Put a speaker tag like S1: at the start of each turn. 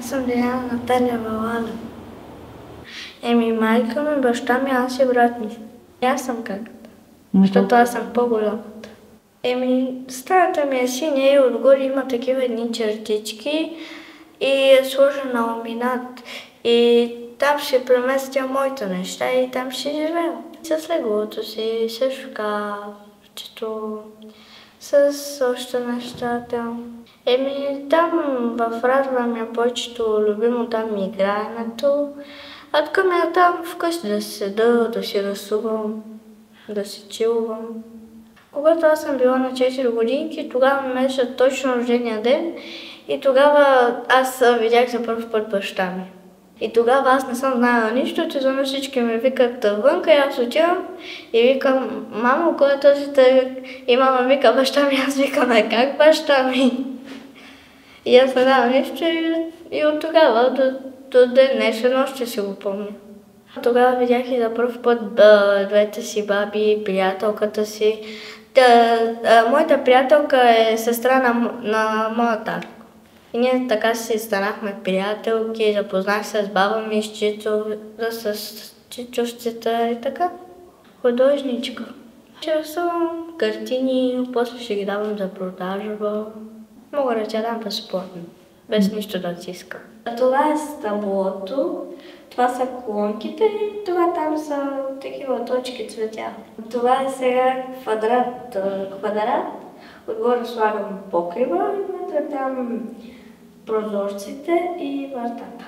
S1: Аз съм Диана Наталия Валада. Майка ми, баща ми, аз и брат ми. Аз съм каката, защото аз съм по-голямата. Стаята ми е синя и отгоре има такива едни чертички и е сложена ламинат. И там ще преместя моите неща и там ще живея. С леглото си, с шкафчето, с още неща там. Там в Разград ми е повечето любимо, там ми играенето. А тук ми е там вкъщи да си седа, да си рисувам, да си чилвам. Когато аз съм била на 4 годинки, тогава ми беше точно рождения ден и тогава аз видях за първ път баща ми. И тогава аз не съм знаела нищо, изведнъж всички ми викат вънка и аз отивам и викам: мамо, кой е този тъй? И мама вика: баща ми. Аз викам: как баща ми? И аз не знам нищо и от тогава до ден днешен още си го помня. Тогава видях и за първ път двете си баби, приятелката си. Моята приятелка е сестра на моя татко. И ние така си станахме приятелки, запознах се с баба ми, с чичовцата и така. Художничка. Ще рисувам картини, после ще ги давам за продажба. Мога да тя дам безплатно, без нищо да циска. Това е стъблото, това са колонките и това там са такива точки цветя. Това е сега квадрат. Отгоре слагам покрива и вътре там прозорците и вратата.